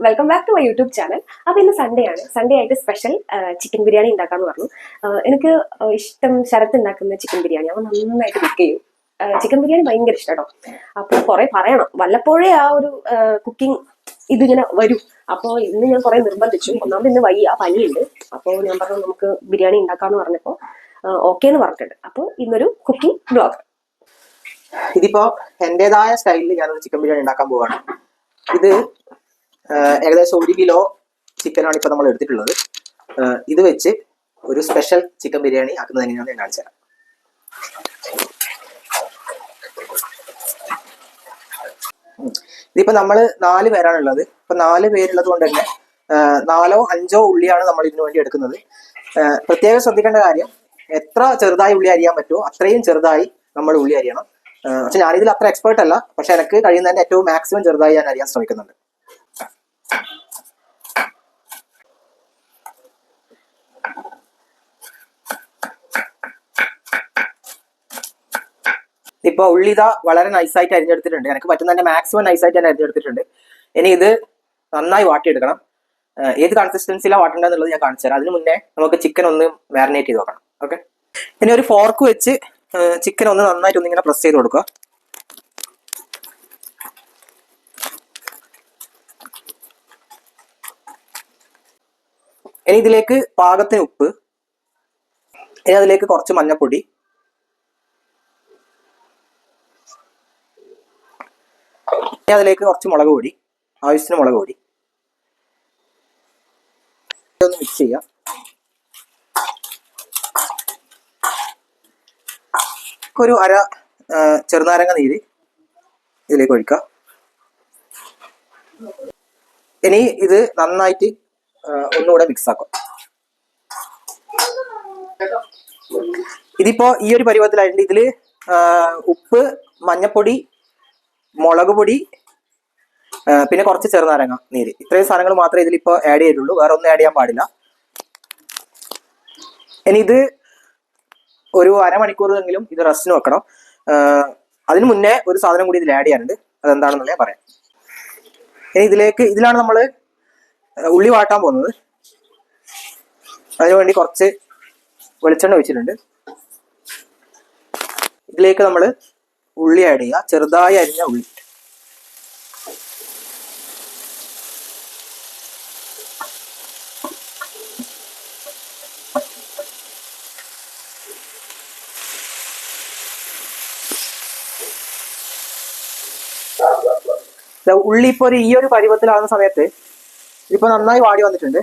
Welcome back to my YouTube channel. അപ്പോൾ ഇന്ന് Sunday ആണ്. സൺഡേ ആയിട്ട് സ്പെഷ്യൽ ചിക്കൻ ബിരിയാണി ഉണ്ടാക്കാമെന്ന് പറഞ്ഞു. എനിക്ക് ഇഷ്ടം ശരത്ത് ഉണ്ടാക്കുന്ന ചിക്കൻ ബിരിയാണി. അവൻ നന്നായിട്ട് കുക്ക് ചെയ്യും. ചിക്കൻ ബിരിയാണി ഭയങ്കര ഇഷ്ടം കേട്ടോ. അപ്പോൾ കുറേ പറയണം, വല്ലപ്പോഴേ ആ ഒരു കുക്കിംഗ് ഇതിങ്ങനെ വരും. അപ്പോൾ ഇന്ന് ഞാൻ കുറേ നിർബന്ധിച്ചു. ഒന്നാമത് ഇന്ന് വയ്യ, പനിയുണ്ട്. അപ്പോൾ ഞാൻ പറഞ്ഞു നമുക്ക് ബിരിയാണി ഉണ്ടാക്കാമെന്ന് പറഞ്ഞപ്പോൾ ഓക്കെ എന്ന് പറഞ്ഞിട്ടുണ്ട്. അപ്പോൾ ഇന്നൊരു കുക്കിംഗ് ബ്ലോഗ്. ഇതിപ്പോ എന്റേതായ സ്റ്റൈലിൽ ഞാനൊരു ചിക്കൻ ബിരിയാണി ഉണ്ടാക്കാൻ പോവാണ്. ഇത് ഏകദേശം 1 കിലോ ചിക്കനാണ് ഇപ്പൊ നമ്മൾ എടുത്തിട്ടുള്ളത്. ഇത് വെച്ച് ഒരു സ്പെഷ്യൽ ചിക്കൻ ബിരിയാണി ആക്കുന്നത് എങ്ങനെയാണെന്ന് ഞാൻ കാണിച്ചു തരാം. ഇതിപ്പോ നമ്മൾ 4 പേരാണുള്ളത്. ഇപ്പൊ 4 പേരുള്ളത് കൊണ്ട് തന്നെ 4 or 5 ഉള്ളിയാണ് നമ്മൾ ഇതിനു വേണ്ടി എടുക്കുന്നത്. പ്രത്യേകം ശ്രദ്ധിക്കേണ്ട കാര്യം, എത്ര ചെറുതായി ഉള്ളി അരിയാൻ പറ്റുമോ അത്രയും ചെറുതായി നമ്മൾ ഉള്ളി അരിയണം. പക്ഷെ ഞാനിതിൽ അത്ര എക്സ്പേർട്ട് അല്ല, പക്ഷെ എനിക്ക് കഴിയുന്നതിന്റെ ഏറ്റവും മാക്സിമം ചെറുതായി ഞാൻ അറിയാൻ ശ്രമിക്കുന്നുണ്ട്. ഇപ്പൊ ഉള്ളി ഇതാ വളരെ നൈസായിട്ട് അരിഞ്ഞെടുത്തിട്ടുണ്ട്. എനിക്ക് പറ്റുന്നതിന്റെ മാക്സിമം നൈസായിട്ട് ഞാൻ അരിഞ്ഞെടുത്തിട്ടുണ്ട്. ഇനി ഇത് നന്നായി വാട്ടിയെടുക്കണം. ഏത് കൺസിസ്റ്റൻസിയിലാണ് വാട്ടേണ്ടതെന്നുള്ളത് ഞാൻ കാണിച്ചു തരാം. അതിന് മുന്നേ നമുക്ക് ചിക്കൻ ഒന്ന് മാരിനേറ്റ് ചെയ്ത് നോക്കണം. ഓക്കെ, ഇനി ഒരു ഫോർക്ക് വെച്ച് ചിക്കൻ ഒന്ന് നന്നായിട്ട് ഒന്നിങ്ങനെ പ്രസ് ചെയ്ത് കൊടുക്കുക. ഇനി ഇതിലേക്ക് പാകത്തിന് ഉപ്പ്, ഇനി അതിലേക്ക് കുറച്ച് മഞ്ഞൾപ്പൊടി, ഇനി അതിലേക്ക് കുറച്ച് മുളക് പൊടി, ആവശ്യത്തിന് മുളക് പൊടി. ഇതൊന്ന് മിക്സ് ചെയ്യാം. ഒരു അര ചെറുനാരങ്ങ നീര് ഇതിലേക്ക് ഒഴിക്കാം. ഇനി ഇത് നന്നായിട്ട് ഒന്നുകൂടെ മിക്സ് ആക്കാം. ഇതിപ്പോ ഈ ഒരു പരുവത്തിലായിട്ടുണ്ട്. ഇതില് ഉപ്പ്, മഞ്ഞപ്പൊടി, മുളക് പൊടി, പിന്നെ കുറച്ച് ചെറുനാരങ്ങ നീര്, ഇത്രയും സാധനങ്ങൾ മാത്രമേ ഇതിലിപ്പോ ആഡ് ചെയ്തിട്ടുള്ളൂ. വേറെ ഒന്നും ആഡ് ചെയ്യാൻ പാടില്ല. ഇനി ഇത് ഒരു അരമണിക്കൂറെങ്കിലും ഇത് റെസ്റ്റിന് വെക്കണം. അതിന് മുന്നേ ഒരു സാധനം കൂടി ഇതിൽ ആഡ് ചെയ്യാനുണ്ട്. അതെന്താണെന്ന് ഞാൻ പറയാം. ഇനി ഇതിലാണ് നമ്മൾ ഉള്ളി വാട്ടാൻ പോകുന്നത്. അതിനുവേണ്ടി കുറച്ച് വെളിച്ചെണ്ണ ഒഴിച്ചിട്ടുണ്ട്. ഇതിലേക്ക് നമ്മൾ ഉള്ളി ആഡ് ചെയ്യുക. ചെറുതായി അരിഞ്ഞ ഉള്ളി. ഉള്ളി ഇപ്പോൾ ഈ ഒരു പരുവത്തിലാകുന്ന സമയത്ത് ഇതിപ്പോൾ നന്നായി വാടി വന്നിട്ടുണ്ട്,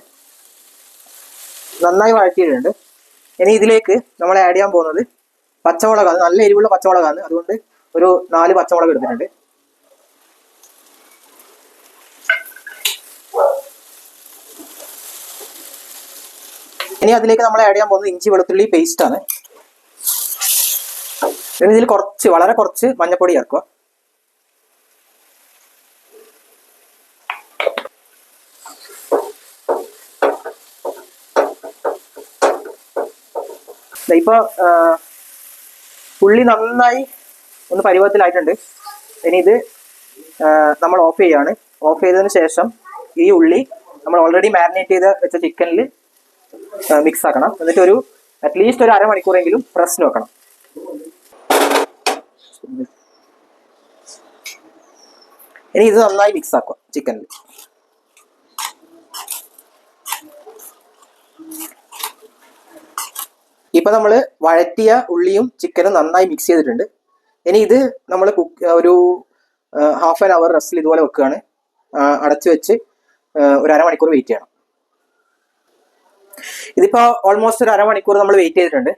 നന്നായി വഴറ്റിയിട്ടുണ്ട്. ഇനി ഇതിലേക്ക് നമ്മൾ ആഡ് ചെയ്യാൻ പോകുന്നത് പച്ചമുളകാണ്. നല്ല എരിവുള്ള പച്ചമുളകാണ്. അതുകൊണ്ട് ഒരു 4 പച്ചമുളക് എടുത്തിട്ടുണ്ട്. ഇനി അതിലേക്ക് നമ്മൾ ആഡ് ചെയ്യാൻ പോകുന്നത് ഇഞ്ചി വെളുത്തുള്ളി പേസ്റ്റ് ആണ്. ഇനി ഇതിൽ വളരെ കുറച്ച് മഞ്ഞൾപ്പൊടി ചേർക്കുക. ഇപ്പൊ ഉള്ളി നന്നായി ഒന്ന് പരുവത്തിലായിട്ടുണ്ട്. ഇനി ഇത് നമ്മൾ ഓഫ് ചെയ്യാണ്. ഓഫ് ചെയ്തതിന് ശേഷം ഈ ഉള്ളി നമ്മൾ ഓൾറെഡി മാരിനേറ്റ് ചെയ്ത് വെച്ച ചിക്കനിൽ മിക്സ് ആക്കണം. എന്നിട്ട് അറ്റ്ലീസ്റ്റ് ഒരു അരമണിക്കൂറെങ്കിലും റെസ്റ്റിന് വെക്കണം. ഇനി ഇത് നന്നായി മിക്സ് ആക്കുക ചിക്കനിൽ. ഇപ്പൊ നമ്മൾ വഴറ്റിയ ഉള്ളിയും ചിക്കനും നന്നായി മിക്സ് ചെയ്തിട്ടുണ്ട്. ഇനി ഇത് നമ്മൾ ഒരു ഹാഫ് ആൻ അവർ റെസ്റ്റിൽ ഇതുപോലെ വെക്കുകയാണ്. അടച്ചു വെച്ച് ഒരു അരമണിക്കൂർ വെയിറ്റ് ചെയ്യണം. ഇതിപ്പോ ഓൾമോസ്റ്റ് ഒരു അരമണിക്കൂർ നമ്മൾ വെയിറ്റ് ചെയ്തിട്ടുണ്ട്.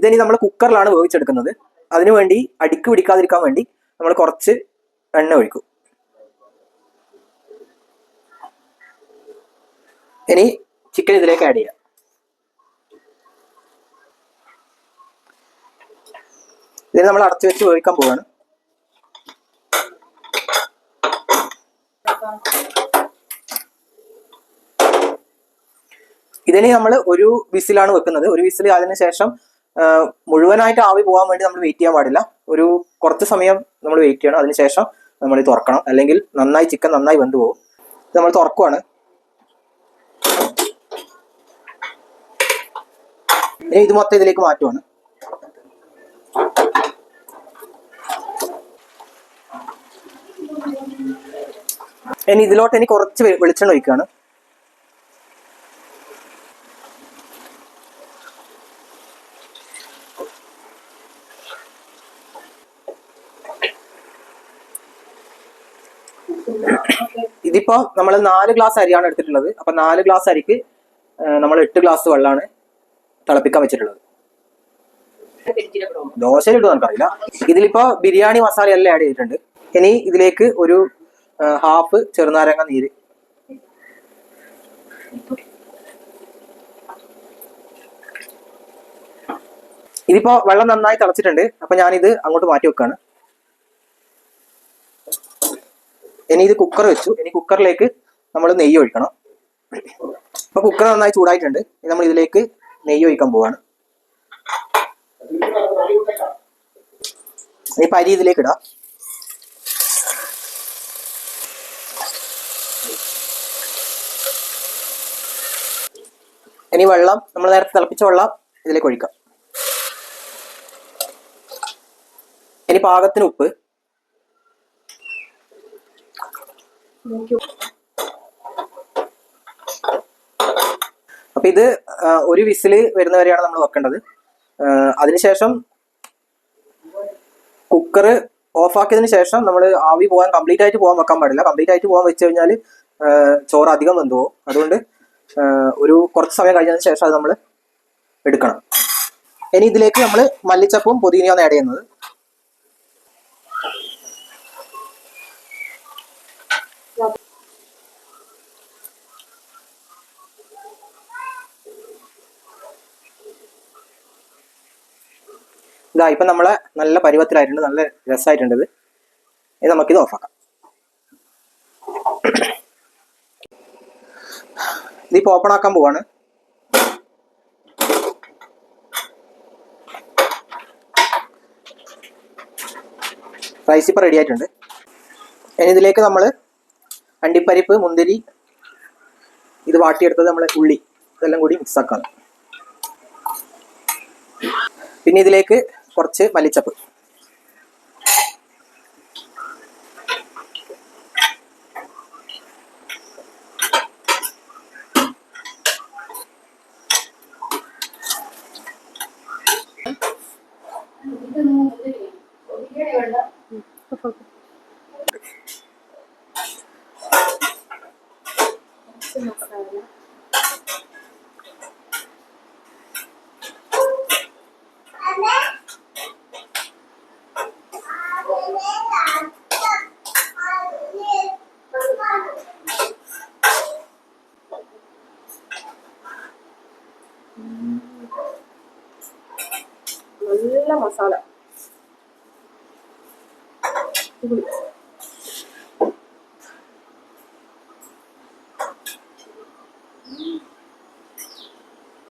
ഇനി നമ്മൾ കുക്കറിലാണ് വേവിച്ചെടുക്കുന്നത്. അതിനുവേണ്ടി അടിക്ക് പിടിക്കാതിരിക്കാൻ വേണ്ടി നമ്മൾ കുറച്ച് എണ്ണ ഒഴിക്കും. ഇനി ചിക്കൻ ഇതിലേക്ക് ആഡ് ചെയ്യാം. ഇതിന് നമ്മൾ അടച്ചു വെച്ച് വേവിക്കാൻ പോവാണ്. ഇതിന് നമ്മൾ ഒരു വിസിലാണ് വെക്കുന്നത്. ഒരു വിസിൽ അതിന് ശേഷം മുഴുവനായിട്ട് ആവി പോകാൻ വേണ്ടി നമ്മൾ വെയിറ്റ് ചെയ്യാൻ പാടില്ല. കുറച്ച് സമയം നമ്മൾ വെയിറ്റ് ചെയ്യണം. അതിനുശേഷം നമ്മൾ തുറക്കണം, അല്ലെങ്കിൽ ചിക്കൻ നന്നായി വെന്ത് പോകും. നമ്മൾ തുറക്കുവാണ്. ഇനി ഇത് മൊത്തം ഇതിലേക്ക് മാറ്റുവാണ്. ഇനി ഇതിലോട്ട് ഇനി കുറച്ച് വെളിച്ചെണ്ണ ഒഴിക്കുകയാണ്. ഇതിപ്പോ നമ്മൾ 4 ഗ്ലാസ് അരിയാണ് എടുത്തിട്ടുള്ളത്. അപ്പൊ 4 ഗ്ലാസ് അരിക്ക് നമ്മൾ 8 ഗ്ലാസ് വെള്ളമാണ് തിളപ്പിക്കാൻ വെച്ചിട്ടുള്ളത്. ദോശയിലിട്ട് നമുക്കറിയില്ല. ഇതിലിപ്പോ ബിരിയാണി മസാല എല്ലാം ആഡ് ചെയ്തിട്ടുണ്ട്. ഇനി ഇതിലേക്ക് ഒരു ഹാഫ് ചെറുനാരങ്ങ നീര്, ഇതിപ്പോ വെള്ളം നന്നായി തിളച്ചിട്ടുണ്ട്. അപ്പൊ ഞാനിത് അങ്ങോട്ട് മാറ്റി വെക്കാണ്. ഇനി ഇത് കുക്കർ വെച്ചു. ഇനി കുക്കറിലേക്ക് നമ്മൾ നെയ്യ് ഒഴിക്കണം. അപ്പൊ കുക്കർ നന്നായി ചൂടായിട്ടുണ്ട്. ഇനി നമ്മൾ ഇതിലേക്ക് നെയ്യ് ഒഴിക്കാൻ പോവാണ്. ഇനി അരി ഇതിലേക്ക് ഇടാം. ഇനി വെള്ളം, നമ്മൾ നേരത്തെ തിളപ്പിച്ച വെള്ളം ഇതിലേക്ക് ഒഴിക്കാം. ഇനി പാകത്തിന് ഉപ്പ്. അപ്പൊ ഇത് ഒരു വിസില് വരുന്നവരെയാണ് നമ്മൾ വെക്കേണ്ടത്. അതിനുശേഷം കുക്കർ ഓഫ് ആക്കിയതിനു ശേഷം നമ്മൾ ആവി പോകാൻ കംപ്ലീറ്റ് ആയിട്ട് പോകാൻ വെക്കാൻ പാടില്ല. കംപ്ലീറ്റ് ആയിട്ട് പോകാൻ വെച്ച് കഴിഞ്ഞാൽ ചോറ് അധികം വെന്ത് പോകും. അതുകൊണ്ട് ഒരു കുറച്ച് സമയം കഴിഞ്ഞതിന് ശേഷം അത് നമ്മൾ എടുക്കണം. ഇനി ഇതിലേക്ക് നമ്മൾ മല്ലിച്ചപ്പും പുതിനയാണ് ആഡ് ചെയ്യുന്നത്. ഇതാ ഇപ്പൊ നമ്മളെ നല്ല പരുവത്തിലായിട്ടുണ്ട്, നല്ല രസമായിട്ടുണ്ട്. ഇത് നമുക്കിത് ഓഫാക്കാം. ഇതിപ്പോ ഓപ്പൺ ആക്കാൻ പോവാണ്. റൈസ് ഇപ്പൊ റെഡി ആയിട്ടുണ്ട്. ഇനി ഇതിലേക്ക് നമ്മൾ അണ്ടിപ്പരിപ്പ്, മുന്തിരി, ഇത് വാട്ടിയെടുത്തത് നമ്മളെ ഉള്ളി, ഇതെല്ലാം കൂടി മിക്സ് ആക്കാം. പിന്നെ ഇതിലേക്ക് കുറച്ച് മല്ലിച്ചപ്പ്, നല്ല മസാല.